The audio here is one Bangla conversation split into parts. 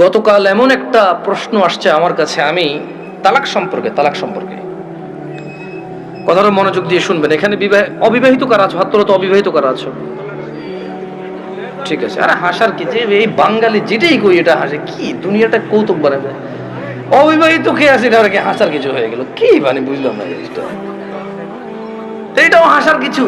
গতকাল এমন একটা প্রশ্ন আসছে আমার কাছে, আমি তালাক সম্পর্কে কথাটা মনোযোগ দিয়ে শুনবেন। এখানে অবিবাহিত কারা আছো? হাত তোলো তো, অবিবাহিত কারা আছো? ঠিক আছে। আরে হাসার কি, যে এই বাঙালি যেটাই কই এটা হাসে, কি দুনিয়াটা কৌতুক বানাবে। অবিবাহিত কে আছে এটা কি হাসার কিছু হয়ে গেল? কি মানে বুঝলাম না জিনিসটা। এটাও হাসার কিছু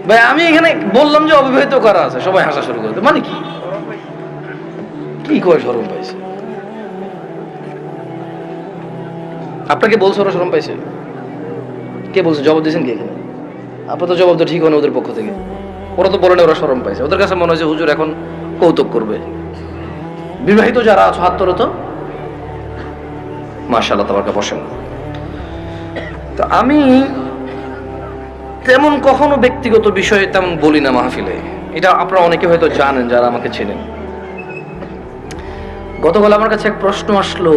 ভাই? আমি এখানে বললাম যে অবিবাহিত কারা আছে, সবাই হাসা শুরু করতে, মানে কি কি কয় শরম পাইছে? আপনাকে বলছে ওরা শরম পাইছে? কে বলছে? জবাব দিয়েছেন কে এখানে? আপনার তো জবাব তো ঠিক হয় না ওদের পক্ষ থেকে। ওরা তো বলেন ওরা শরম পাইছে, ওদের কাছে মনে হয়েছে হুজুর এখন কৌতুক করবে। বিবাহিত যারা আছো হাত তোলো তো। মাশাআল্লাহ, তাবারকা, বসেন। তো আমি তেমন কখনো ব্যক্তিগত বিষয়ে তেমন বলি না মাহফিলে, এটা আপনারা অনেকে হয়তো জানেন যারা আমাকে চেনেন। গতকাল আমার কাছে এক প্রশ্ন আসলো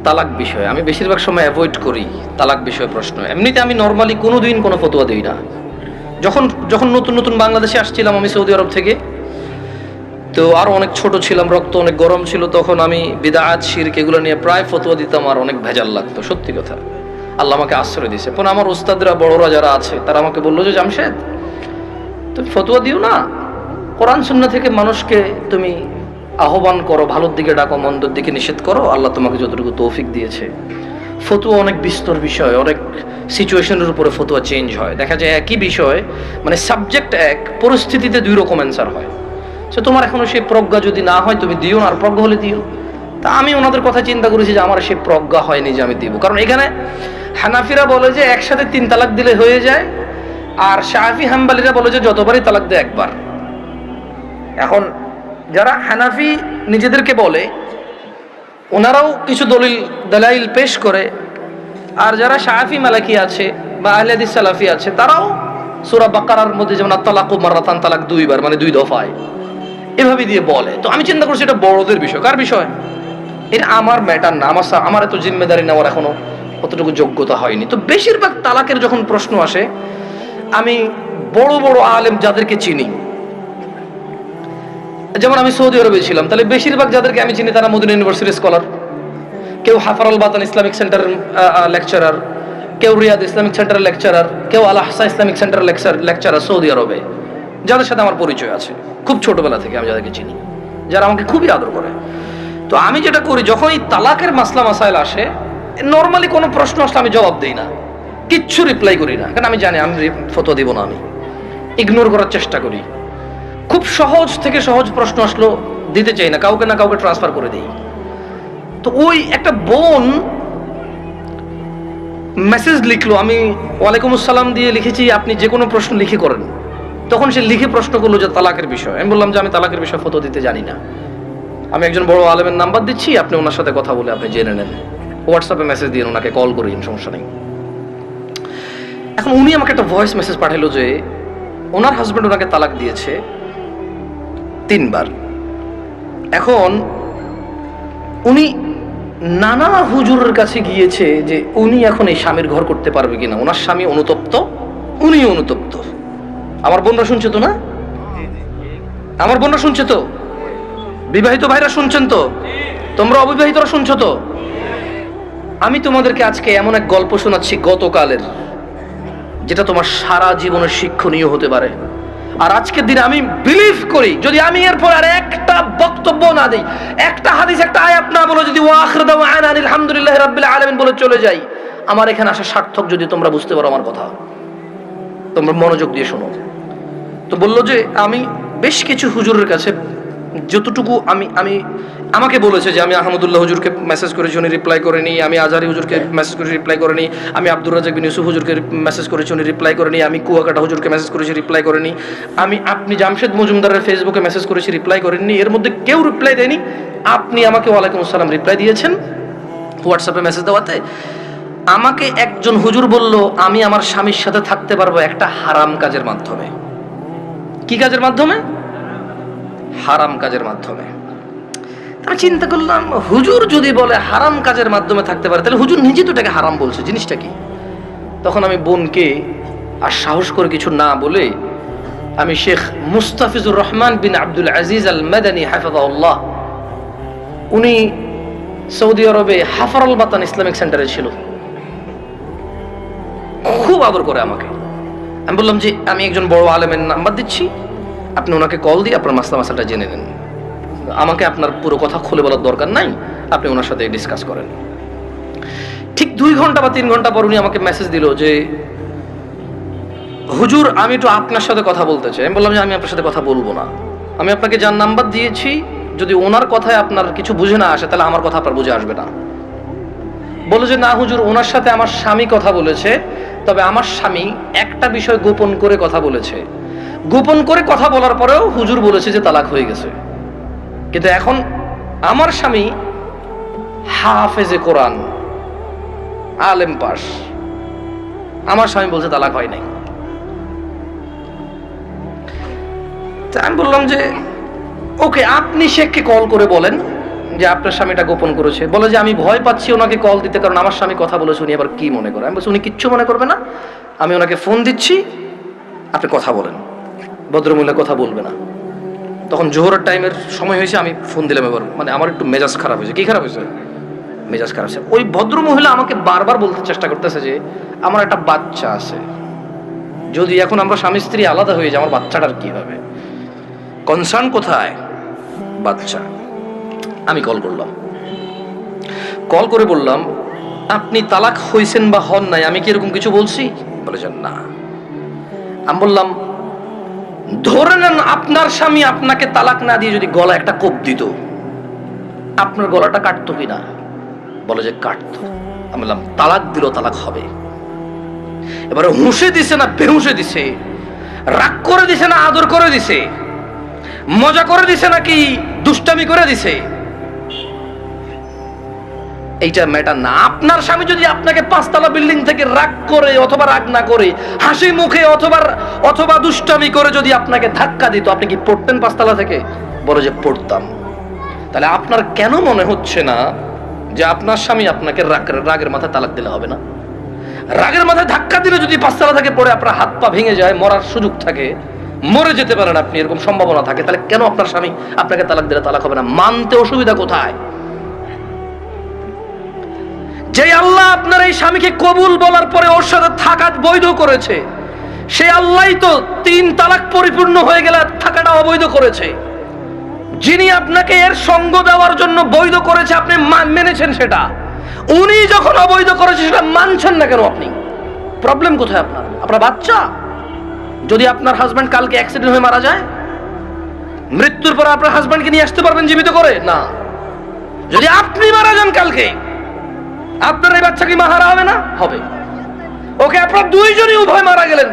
তালাক বিষয়ে। আমি বেশিরভাগ সময় অ্যাভয়েড করি তালাক বিষয়ে প্রশ্ন। এমনিতে আমি নর্মালি কোনোদিন কোনো ফতোয়া দিই না। যখন নতুন নতুন বাংলাদেশে আসছিলাম আমি সৌদি আরব থেকে, তো আরো অনেক ছোট ছিলাম, রক্ত অনেক গরম ছিল, তখন আমি বিদআত শিরক এগুলো নিয়ে প্রায় ফতোয়া দিতাম, আর অনেক ভেজাল লাগতো, সত্যি কথা। আল্লাহ আমাকে আশ্রয় দিয়েছে। পরে আমার উস্তাদরা বড়রা যারা আছে তারা আমাকে বললো যে জামশেদ তুমি ফতোয়া দিও না, কোরআন সুন্নাহ থেকে মানুষকে তুমি আহ্বান করো, ভালোর দিকে ডাকো, মন্দর দিকে নিষেধ করো, আল্লাহ তোমাকে যতটুকু তৌফিক দিয়েছে। ফতোয়া অনেক বিস্তর বিষয়, অনেক সিচুয়েশনের উপরে ফতোয়া চেঞ্জ হয়। দেখা যায় একই বিষয়, মানে সাবজেক্ট এক, পরিস্থিতিতে দুই রকম অ্যান্সার হয়। সো তোমার এখনো সেই প্রজ্ঞা যদি না হয় তুমি দিও না, আর প্রজ্ঞা হলে দিও। তা আমি ওনাদের কথা চিন্তা করেছি যে আমার সেই প্রজ্ঞা হয়নি যে আমি দিব। কারণ এখানে হানাফিরা বলে যে একসাথে 3 তালাক দিলে হয়ে যায়, আর শাফি হাম্বালিরা বলে যে যতবারই তালাক দেয় একবার। এখন যারা হানাফি নিজেদেরকে বলে ওনারাও কিছু দলাইল পেশ করে, আর যারা শাফি মালাকি আছে বা আহলে হাদিস সালাফি আছে তারাও সূরা বাকারার মধ্যে যেমন তালাকু মাররাতান, তালাক 2 বার, মানে 2 দফায়, এভাবে দিয়ে বলে। তো আমি চিন্তা করছি এটা বড়দের বিষয়। কার বিষয়? এটা আমার ম্যাটার না, আমার এত জিম্মেদারি নেওয়ার এখনো অতটুকু যোগ্যতা হয়নি। তো বেশিরভাগ তালাকের যখন প্রশ্ন আসে, আমি বড় বড় আলেম যাদেরকে চিনি, যেমন আমি সৌদি আরবে ছিলাম, তাহলে বেশিরভাগ যাদেরকে আমি চিনি তারা মদিনা ইউনিভার্সিটির স্কলার। কেউ হাফারুল বাতান ইসলামিক সেন্টারের লেকচারার, কেউ রিয়াদ ইসলামিক সেন্টারের লেকচারার, কেউ আল আহসা ইসলামিক সেন্টারের লেকচারার সৌদি আরবে, যাদের সাথে আমার পরিচয় আছে খুব ছোটবেলা থেকে, আমি যাদেরকে চিনি, যারা আমাকে খুবই আদর করে। তো আমি যেটা করি, যখন এই তালাকের মাসলা মাসাইল আসে, নর্মালি কোনো প্রশ্ন আসলে আমি জবাব দিই না, কিচ্ছু রিপ্লাই করি না, কারণ আমি জানি আমি ফতোয়া দিব না, আমি ইগনোর করার চেষ্টা করি। খুব সহজ থেকে সহজ প্রশ্ন আসলো দিতে চাই না, কাউকে না কাউকে ট্রান্সফার করে দিই। তো ওই একটা বোন মেসেজ লিখলো, আমি ওয়ালাইকুম আসসালাম দিয়ে লিখেছি আপনি যে কোনো প্রশ্ন লিখে করেন। তখন সে লিখে প্রশ্ন করলো যে তালাকের বিষয়। আমি বললাম যে আমি তালাকের বিষয়ে ফতোয়া দিতে জানি না, আমি একজন বড় আলেমের নাম্বার দিচ্ছি, আপনি ওনার সাথে কথা বলে আপনি জেনে নেন, হোয়াটসঅ্যাপে মেসেজ দিয়ে ওনাকে কল করিন, সমস্যা নেই। এখন উনি আমাকে একটা ভয়েস মেসেজ পাঠালো যে ওনার হাজব্যান্ড ওনাকে তালাক দিয়েছে 3 বার। এখন উনি নানা হুজুরের কাছে গিয়েছে যে উনি এখন এই স্বামীর ঘর করতে পারবে কিনা, ওনার স্বামী অনুতপ্ত, উনি অনুতপ্ত। আমার বোনরা শুনছে তো? না, আমার বোনরা শুনছে তো? বিবাহিত ভাইরা শুনছেন তো? তোমরা অবিবাহিতরা শুনছো তো? আমি তোমাদেরকে আজকে এমন এক গল্প শোনাচ্ছি গতকালের, যেটা তোমার সারা জীবনের শিক্ষণীয় হতে পারে। আর আজকের দিনে আমি বিলিভ করি, যদি আমি এরপর আর একটা বক্তব্য না দিই, একটা হাদিস, একটা আয়াত না বলে, যদি ওয়াখিরু দাওয়ানা আলহামদুলিল্লাহি রাব্বিল আলামিন বলে চলে যাই, আমার এখানে আসা সার্থক। যদি তোমরা বুঝতে পারো আমার কথা, তোমরা মনোযোগ দিয়ে শোনো। তো বললো যে আমি বেশ কিছু হুজুরের কাছে যতটুকু আমাকে বলেছে যে আমি আহমদুল্লাহ হুজুরকে মেসেজ করেছি, উনি রিপ্লাই করেনি, আমি আজহারি হুজুরকে মেসেজ করেছি, রিপ্লাই করেনি, আমি আব্দুর রাজাক বিন ইউসুফ হুজুরকে মেসেজ করেছি, উনি রিপ্লাই করেনি, আমি কুয়াকাটা হুজুরকে মেসেজ করেছি, রিপ্লাই করেনি, আপনি জামশেদ মজুমদারের ফেসবুকে মেসেজ করেছি, রিপ্লাই করেননি, এর মধ্যে কেউ রিপ্লাই দেয়নি। আপনি আমাকে ওয়ালাইকুম আসসালাম রিপ্লাই দিয়েছেন হোয়াটসঅ্যাপে মেসেজ দেওয়াতে। আমাকে একজন হুজুর বলল আমি আমার স্বামীর সাথে থাকতে পারবো একটা হারাম কাজের মাধ্যমে। কি কাজের মাধ্যমে? হারাম কাজের মাধ্যমে। আমি চিন্তা করলাম, হুজুর যদি বলে হারাম কাজের মাধ্যমে থাকতে পারে, তাহলে হুজুর নিজে তো এটাকে হারাম বলছে, জিনিসটা কি? তখন আমি বোনকে আর সাহস করে কিছু না বলে আমি শেখ মুস্তাফিজুর রহমান বিন আব্দুল আজিজ আল মাদানী হাফিজাহুল্লাহ, উনি সৌদি আরবে হাফারুল বাতান ইসলামিক সেন্টারে ছিল, খুব আদর করে আমাকে। আমি বললাম যে আমি একজন বড় আলেমের নাম্বার দিচ্ছি, আপনি ওনাকে কল দিয়ে আপনার মাসালাটা জেনে নেন, আমাকে আপনার পুরো কথা খুলে বলার দরকার নাই, আপনি ওনার সাথে ডিসকাস করেন। ঠিক 2 ঘন্টা বা 3 ঘন্টা পর উনি আমাকে মেসেজ দিল যে হুজুর আমি একটু আপনার সাথে কথা বলতে চাই। আমি বললাম যে আমি আপনার সাথে কথা বলবো না, আমি আপনাকে যার নাম্বার দিয়েছি যদি ওনার কথায় আপনার কিছু বুঝে না আসে তাহলে আমার কথা আপনার বুঝে আসবে না। বলে যে না হুজুর, ওনার সাথে আমার স্বামী কথা বলেছে, তবে আমার স্বামী একটা বিষয় গোপন করে কথা বলেছে, গোপন করে কথা বলার পরেও হুজুর বলেছে যে তালাক হয়ে গেছে, কিন্তু এখন আমার স্বামী হাফেজে কোরআন, আলেম পাস, আমার স্বামী বলছে তালাক হয় নাই। আমি বললাম যে ওকে, আপনি শেখকে কল করে বলেন যে আপনার স্বামীটা গোপন করেছে। বলে যে আমি ভয় পাচ্ছি ওনাকে কল দিতে, কারণ আমার স্বামী কথা বলেছে, উনি আবার কি মনে করে। আমি বলছি উনি কিচ্ছু মনে করবে না, আমি ওনাকে ফোন দিচ্ছি, আপনি কথা বলেন। ভদ্রমহিলা কথা বলবে না। তখন জোহরের টাইমের সময় হয়েছে, আমি ফোন দিলাম এবার, মানে আমার একটু মেজাজ খারাপ হয়েছে। কি খারাপ হয়েছে? মেজাজ খারাপ হয়েছে। ওই ভদ্রমহিলা আমাকে বারবার বলতে চেষ্টা করতেছে যে আমার একটা বাচ্চা আছে, যদি এখন আমরা স্বামী স্ত্রী আলাদা হয়ে যাই আমার বাচ্চাটার কি হবে, কনসার্ন কোথায়? বাচ্চা। আমি কল করলাম, কল করে বললাম আপনি তালাক হয়েছেন বা হন নাই, আমি কি এরকম কিছু বলছি? বলেছেন না। আমি বললাম ধরে নেন আপনার স্বামী আপনাকে তালাক না দিয়ে যদি গলা একটা কোপ দিত, আপনার গলাটা কাটতো কিনা? বলে যে কাটতো। আমি বললাম তালাক দিল, তালাক হবে। এবারে হুঁশে দিছে না বেহুঁশে দিছে, রাগ করে দিছে না আদর করে দিছে, মজা করে দিছে নাকি দুষ্টামি করে দিছে, এইটা ম্যাটার না। আপনার স্বামী যদি আপনাকে 5 তলা বিল্ডিং থেকে রাগ করে অথবা রাগ না করে হাসি মুখে অথবা দুষ্টামি করে যদি আপনাকে ধাক্কা দিত, আপনি কি পড়তেন 5 তলা থেকে? বলে যে পড়তাম। তাহলে আপনার কেন মনে হচ্ছে না যে আপনার স্বামী আপনাকে রাগের মাথায় তালাক দিলে হবে না? রাগের মাথায় ধাক্কা দিলে যদি 5 তলা থেকে পড়ে আপনার হাত পা ভেঙে যায়, মরার সুযোগ থাকে, মরে যেতে পারেন আপনি, এরকম সম্ভাবনা থাকে, তাহলে কেন আপনার স্বামী আপনাকে তালাক দিলে তালাক হবে না? মানতে অসুবিধা কোথায়? যে আল্লাহ আপনার এই স্বামীকে কবুল বলার পরে ওর সাথে থাকা বৈধ করেছে, সে আল্লাহই তো 3 তালাক পরিপূর্ণ হয়ে গেলে থাকাটা অবৈধ করেছে। যিনি আপনাকে এর সঙ্গ দেওয়ার জন্য বৈধ করেছে, আপনি মেনেছেন সেটা, উনি যখন অবৈধ করেছে সেটা মানছেন না কেন আপনি? প্রবলেম কোথায় আপনার? আপনার বাচ্চা, যদি আপনার হাজবেন্ড কালকে অ্যাক্সিডেন্ট হয়ে মারা যায়, মৃত্যুর পর আপনার হাজবেন্ডকে নিয়ে আসতে পারবেন জীবিত করে? না। যদি আপনি মারা যান কালকে, আপনার এই বাচ্চা কি মাহারা হবে না? হবে। ওকে, আপনার দুইজনই উভয় মারা গেলেন,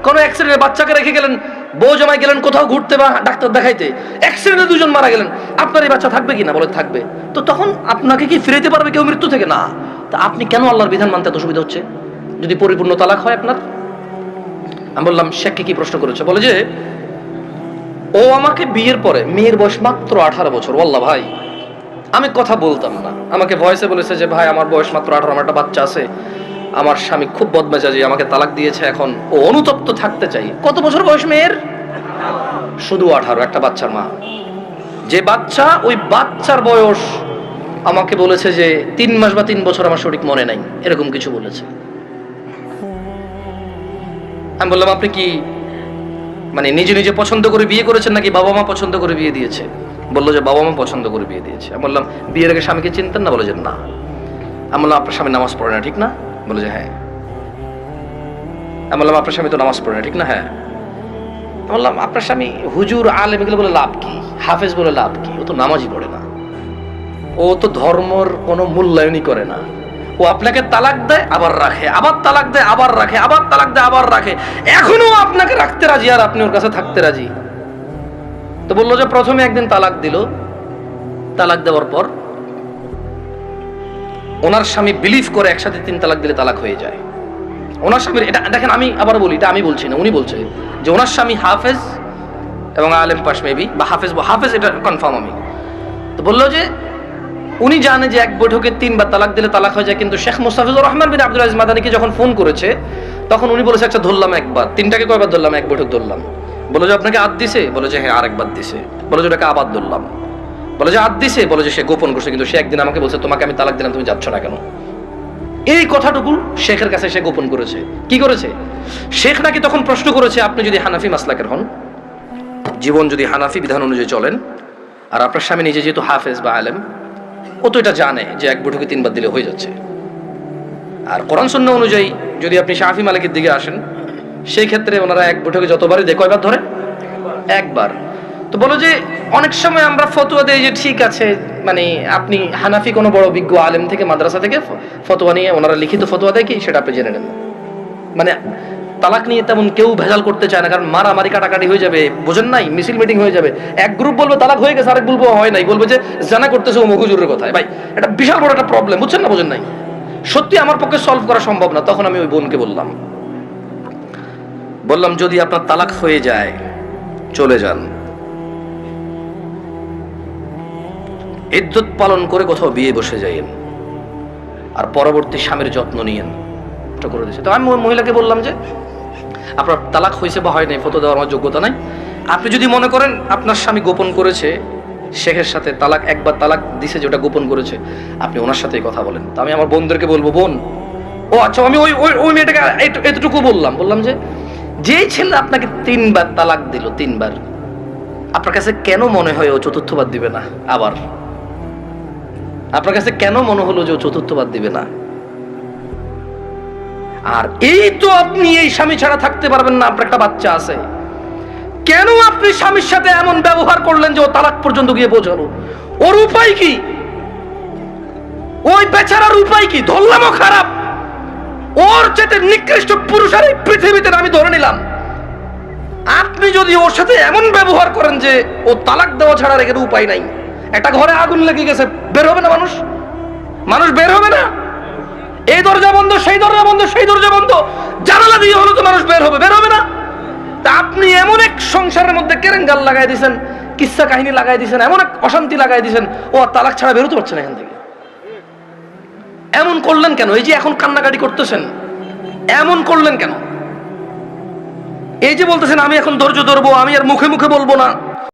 কোন অ্যাক্সিডেন্টে বচ্চাকে রেখে গেলেন, বউ জামাই গেলেন কোথাও ঘুরতে বা ডাক্তার দেখাইতে, অ্যাক্সিডেন্টে 2 জন মারা গেলেন, আপনার এই বাচ্চা থাকবে কিনা? বলে থাকবে। তো তখন আপনাকে কি ফিরাইতে পারবে কেউ মৃত্যু থেকে? না। তা আপনি কেন আল্লাহর বিধান মানতে এত অসুবিধা হচ্ছে যদি পরিপূর্ণ তালাক হয় আপনার? আমি বললাম শেখকে কি প্রশ্ন করেছে? বলে যে ও আমাকে বিয়ের পরে, মেয়ের বয়স মাত্র 18 বছর, ওয়াল্লাহ ভাই আমি কথা বলতাম না, আমাকে ভয়েসে বলেছে যে ভাই আমার বয়স মাত্র 18, আমার একটা বাচ্চা আছে, আমার স্বামী খুব বদমেজাজি, আমাকে তালাক দিয়েছে, এখন ও অনুতপ্ত থাকতে চাই। কত বছর বয়স মেয়ের? শুধু 18, একটা বাচ্চার মা। যে বাচ্চা, ওই বাচ্চার বয়স আমাকে বলেছে যে 3 মাস বা 3 বছর, আমার সঠিক মনে নাই, এরকম কিছু বলেছে। আমি বললাম আপনি কি মানে নিজে নিজে পছন্দ করে বিয়ে করেছেন নাকি বাবা মা পছন্দ করে বিয়ে দিয়েছে? বললো যে বাবা মা পছন্দ করে বিয়ে দিয়েছে। আমি বললাম বিয়ের আগে স্বামীকে চিনতেন না? বলে যে না। আমি বললাম আপনার স্বামী নামাজ পড়ে না, ঠিক না? বলে যে হ্যাঁ। আমি বললাম আপনার স্বামী তো নামাজ পড়ে না, ঠিক না? হ্যাঁ। আমি বললাম আপনার স্বামী হুজুর আলেম এগুলো বলে লাভ কি, হাফেজ বলে লাভ কি? ও তো নামাজই পড়ে না, ও তো ধর্মর কোনো মূল্যায়নই করে না। ও আপনাকে তালাক দেয় আবার রাখে, আবার তালাক দেয় আবার রাখে, আবার তালাক দেয় আবার রাখে, এখনো আপনাকে রাখতে রাজি আর আপনি ওর কাছে থাকতে রাজি। তো বললো যে প্রথমে একদিন তালাক দিল, তালাক দেওয়ার পর ওনার স্বামী বিলিভ করে একসাথে 3 তালাক দিলে তালাক হয়ে যায়। ওনার স্বামীর এটা দেখেন, আমি আবার বলি, এটা আমি বলছি না, উনি বলছে যে ওনার স্বামী হাফেজ এবং আলেম পাশ মেবি, বা হাফেজ এটা কনফার্ম আমি। তো বললো যে উনি জানে যে এক বৈঠকে 3 বার তালাক দিলে তালাক হয়ে যায়, কিন্তু শেখ মুস্তাফিজুর রহমান বিন আব্দুল আজিজ মাদানীকে যখন ফোন করেছে তখন উনি বলেছে আচ্ছা ধরলাম একবার, 3টাকে কয়বার ধরলাম? 1 বৈঠক ধরলাম। বলে যে আপনাকে আদ দিছে, বলে যে হ্যাঁ আরেকবার দিছে, বলে যে ওটাকে আবাদ ধরলাম, বলে যে আদ দিছে, বলে যে সে গোপন করছে, কিন্তু সে একদিন আমাকে বলছে তোমাকে আমি তালাক দিলাম, তুমি যাচ্ছ না কেন? এই কথাটুকু শেখের কাছে সে গোপন করেছে। কি করেছে? শেখ নাকি তখন প্রশ্ন করেছে, আপনি যদি হানাফি মাসলাকের হন, জীবন যদি হানাফি বিধান অনুযায়ী চলেন, আর আপনার স্বামী নিজে যেহেতু হাফেজ বা আলেম, ও তো এটা জানে যে এক বৈঠকে 3 বার দিলে হয়ে যাচ্ছে, আর কোরআন সুন্নাহ অনুযায়ী যদি আপনি শাফি মালিকের দিকে আসেন, সেই ক্ষেত্রে ওনারা এক বৈঠকে যতবারই দেয়, কয়বার ধরে? একবার। তো বলো যে অনেক সময় আমরা ফতোয়া দেই যে ঠিক আছে, মানে আপনি হানাফি কোনো বড় বিজ্ঞ আলেম থেকে, মাদ্রাসা থেকে ফতোয়া নিয়ে ওনারা লিখিত ফতোয়া দেয় কি, সেটা আপনি জেনে নেন। মানে তালাক নিয়ে তেমন কেউ ভেজাল করতে চায় না, কারণ মারামারি কাটাকাটি হয়ে যাবে, বোঝেন নাই, মিছিল মিটিং হয়ে যাবে। এক গ্রুপ বলবে তালাক হয়ে গেছে, আরেক বলবো হয় নাই, বলবে যে জানা করতেছে ও মহুজুরের কথায়। ভাই এটা বিশাল বড় একটা প্রবলেম, বুঝছেন না, বোঝেন নাই? সত্যি আমার পক্ষে সলভ করা সম্ভব না। তখন আমি ওই বোনকে বললাম যদি আপনার তালাক হয়ে যায়, চলে যান, ইদ্যত পালন করে কোথাও বিয়ে বসে যাইয়েন, আর পরবর্তী স্বামীর যত্ন নিয়েন। এটা করে দিয়েছে। তো আমি মহিলাকে বললাম যে আপনার তালাক হয়েছে বা হয় নাই, ফতো দেওয়ার আমার যোগ্যতা নাই। আপনি যদি মনে করেন আপনার স্বামী গোপন করেছে শেখের সাথে, তালাক একবার তালাক দিছে যেটা গোপন করেছে, আপনি ওনার সাথেই কথা বলেন। তো আমি আমার বোনদেরকে বলবো, বোন ও আচ্ছা, আমি ওই মেয়েটাকে এতটুকু বললাম যে যেই ছেলে আপনাকে 3 বার তালাক দিল, 3 বার, আপনার কাছে কেন মনে হয় ও 4র্থবার দিবে না? আবার আপনার কাছে কেন মনে হলো যে ও 4র্থবার দিবে না? আর এই তো আপনি এই স্বামী ছাড়া থাকতে পারবেন না, আপনার একটা বাচ্চা আছে, কেন আপনি স্বামীর সাথে এমন ব্যবহার করলেন যে ও তালাক পর্যন্ত গিয়ে পৌঁছালো? ওর উপায় কি? ওই বেচারার উপায় কি? ধরলামও খারাপ, ওর চেয়ে নিকৃষ্ট পুরুষ আর এই পৃথিবীতে আমি ধরে নিলাম। আপনি যদি ওর সাথে এমন ব্যবহার করেন যে ও তালাক দেওয়া ছাড়া রেখে উপায় নাই, একটা ঘরে আগুন লেগে গেছে, বের হবে না মানুষ বের হবে না? এই দরজা বন্ধ, সেই দরজা বন্ধ, সেই দরজা বন্ধ, জানালা দিয়ে হলো তো মানুষ বের হবে না? তা আপনি এমন এক সংসারের মধ্যে কেরেঙ্গাল লাগাই দিয়েছেন, কিচ্ছা কাহিনী লাগাই দিয়েছেন, এমন এক অশান্তি লাগাই দিয়েছেন, ও আর তালাক ছাড়া বেরোতে পারছে না এখান থেকে। এমন করলেন কেন? এই যে এখন কান্নাকাটি করতেছেন, এমন করলেন কেন? এই যে বলতেছেন আমি এখন ধৈর্য ধরবো, আমি আর মুখে মুখে বলবো না,